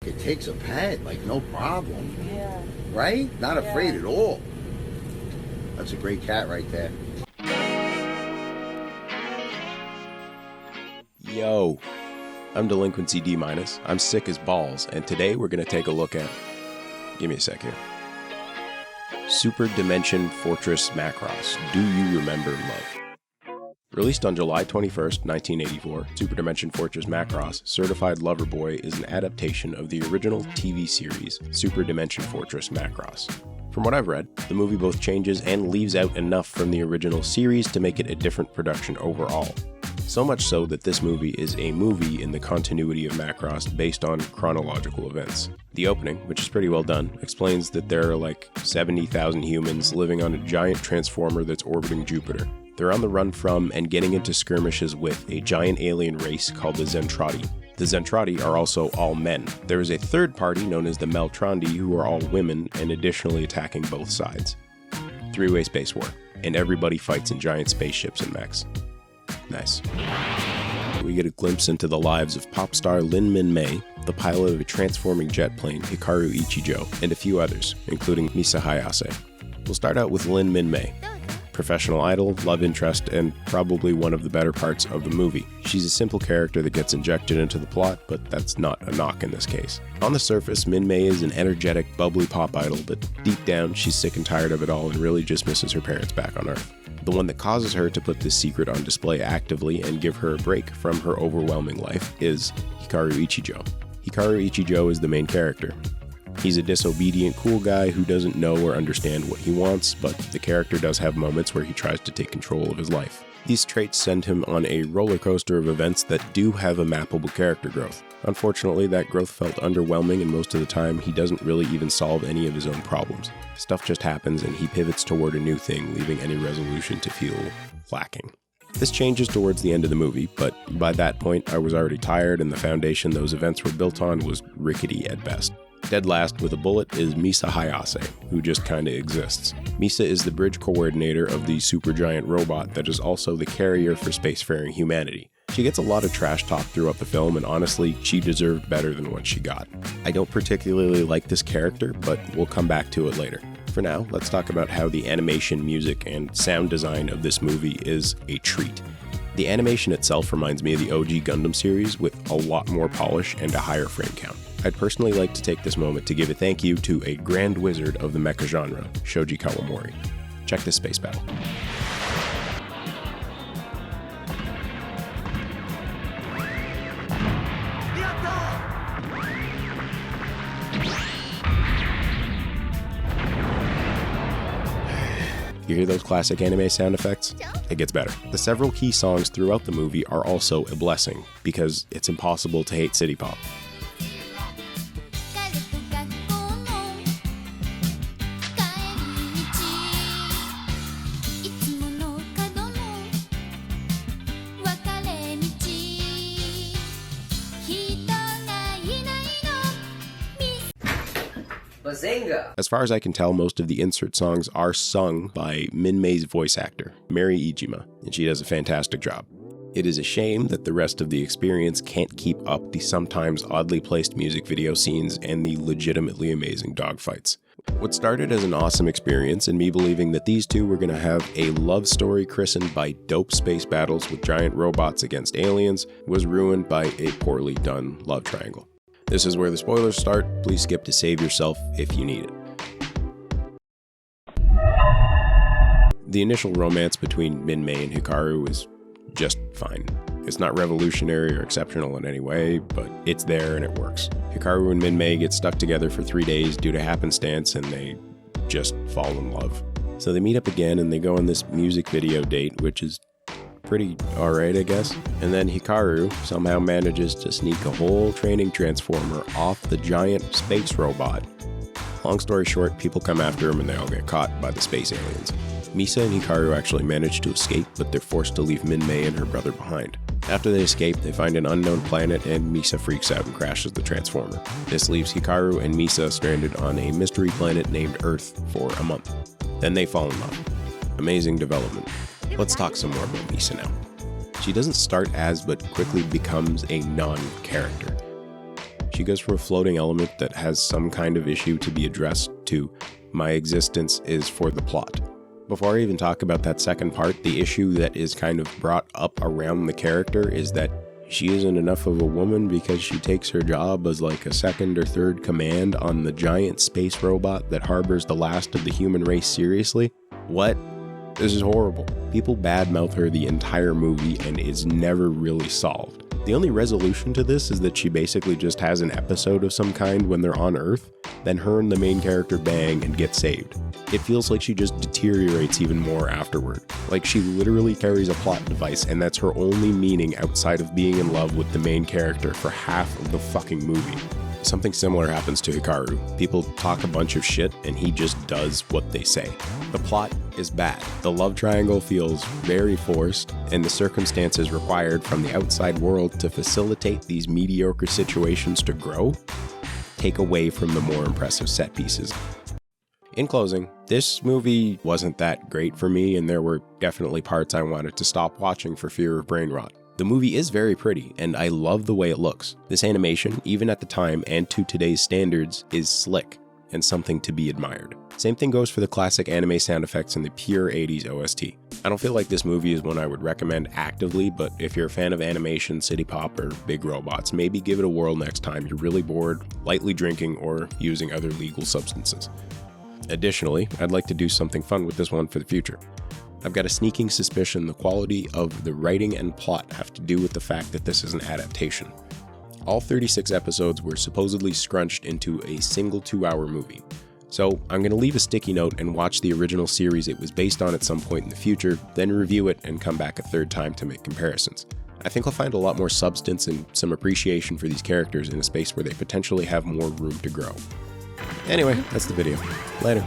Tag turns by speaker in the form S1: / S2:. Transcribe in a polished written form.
S1: It takes a pet, like no problem.
S2: Yeah.
S1: Right? Not afraid at all. That's a great cat right there.
S3: Yo, I'm Delinquency D-. I'm sick as balls, and today we're going to take a look at... Give me a sec here. Super Dimension Fortress Macross. Do you remember love? Released on July 21st, 1984, Super Dimension Fortress Macross Certified Lover Boy is an adaptation of the original TV series Super Dimension Fortress Macross. From what I've read, the movie both changes and leaves out enough from the original series to make it a different production overall. So much so that this movie is a movie in the continuity of Macross based on chronological events. The opening, which is pretty well done, explains that there are like 70,000 humans living on a giant transformer that's orbiting Jupiter. They're on the run from and getting into skirmishes with a giant alien race called the Zentradi. The Zentradi are also all men. There is a third party known as the Meltrandi who are all women and additionally attacking both sides. Three-way space war, and everybody fights in giant spaceships and mechs. Nice. We get a glimpse into the lives of pop star Lin Min-mei, the pilot of a transforming jet plane Hikaru Ichijo, and a few others, including Misa Hayase. We'll start out with Lin Min-mei. Professional idol, love interest, and probably one of the better parts of the movie. She's a simple character that gets injected into the plot, but that's not a knock in this case. On the surface, Min-mei is an energetic, bubbly pop idol, but deep down, she's sick and tired of it all and really just misses her parents back on Earth. The one that causes her to put this secret on display actively and give her a break from her overwhelming life is Hikaru Ichijo. Hikaru Ichijo is the main character. He's a disobedient, cool guy who doesn't know or understand what he wants, but the character does have moments where he tries to take control of his life. These traits send him on a roller coaster of events that do have a mappable character growth. Unfortunately, that growth felt underwhelming, and most of the time, he doesn't really even solve any of his own problems. Stuff just happens, and he pivots toward a new thing, leaving any resolution to feel lacking. This changes towards the end of the movie, but by that point, I was already tired, and the foundation those events were built on was rickety at best. Dead last with a bullet is Misa Hayase, who just kinda exists. Misa is the bridge coordinator of the supergiant robot that is also the carrier for spacefaring humanity. She gets a lot of trash talk throughout the film, and honestly, she deserved better than what she got. I don't particularly like this character, but we'll come back to it later. For now, let's talk about how the animation, music, and sound design of this movie is a treat. The animation itself reminds me of the OG Gundam series with a lot more polish and a higher frame count. I'd personally like to take this moment to give a thank you to a grand wizard of the mecha genre, Shoji Kawamori. Check this space battle. You hear those classic anime sound effects? It gets better. The several key songs throughout the movie are also a blessing, because it's impossible to hate city pop.
S4: Bazinga!
S3: As far as I can tell, most of the insert songs are sung by Min-mei's voice actor, Mary Iijima, and she does a fantastic job. It is a shame that the rest of the experience can't keep up the sometimes oddly placed music video scenes and the legitimately amazing dogfights. What started as an awesome experience and me believing that these two were going to have a love story christened by dope space battles with giant robots against aliens was ruined by a poorly done love triangle. This is where the spoilers start. Please skip to save yourself if you need it. The initial romance between Min-mei and Hikaru is just fine. It's not revolutionary or exceptional in any way, but it's there and it works. Hikaru and Min-mei get stuck together for 3 days due to happenstance, and they just fall in love. So they meet up again and they go on this music video date, which is pretty alright, I guess. And then Hikaru somehow manages to sneak a whole training transformer off the giant space robot. Long story short, people come after him and they all get caught by the space aliens. Misa and Hikaru actually manage to escape, but they're forced to leave Min-mei and her brother behind. After they escape, they find an unknown planet and Misa freaks out and crashes the transformer. This leaves Hikaru and Misa stranded on a mystery planet named Earth for a month. Then they fall in love. Amazing development. Let's talk some more about Misa now. She doesn't start as, but quickly becomes a non-character. She She goes from a floating element that has some kind of issue to be addressed to my existence is for the plot. Before I even talk about that second part, the issue that is kind of brought up around the character is that she isn't enough of a woman because she takes her job as like a second or third command on the giant space robot that harbors the last of the human race seriously. What? This is horrible. People badmouth her the entire movie and it's never really solved. The only resolution to this is that she basically just has an episode of some kind when they're on Earth, then her and the main character bang and get saved. It feels like she just deteriorates even more afterward. Like she literally carries a plot device and that's her only meaning outside of being in love with the main character for half of the fucking movie. Something similar happens to Hikaru. People talk a bunch of shit and he just does what they say. The plot is bad. The love triangle feels very forced, and the circumstances required from the outside world to facilitate these mediocre situations to grow take away from the more impressive set pieces. In closing, this movie wasn't that great for me, and there were definitely parts I wanted to stop watching for fear of brain rot. The movie is very pretty, and I love the way it looks. This animation, even at the time and to today's standards, is slick and something to be admired. Same thing goes for the classic anime sound effects and the pure 80s OST. I don't feel like this movie is one I would recommend actively, but if you're a fan of animation, city pop, or big robots, maybe give it a whirl next time you're really bored, lightly drinking, or using other legal substances. Additionally, I'd like to do something fun with this one for the future. I've got a sneaking suspicion the quality of the writing and plot have to do with the fact that this is an adaptation. All 36 episodes were supposedly scrunched into a single 2-hour movie. So I'm going to leave a sticky note and watch the original series it was based on at some point in the future, then review it and come back a third time to make comparisons. I think I'll find a lot more substance and some appreciation for these characters in a space where they potentially have more room to grow. Anyway, that's the video. Later.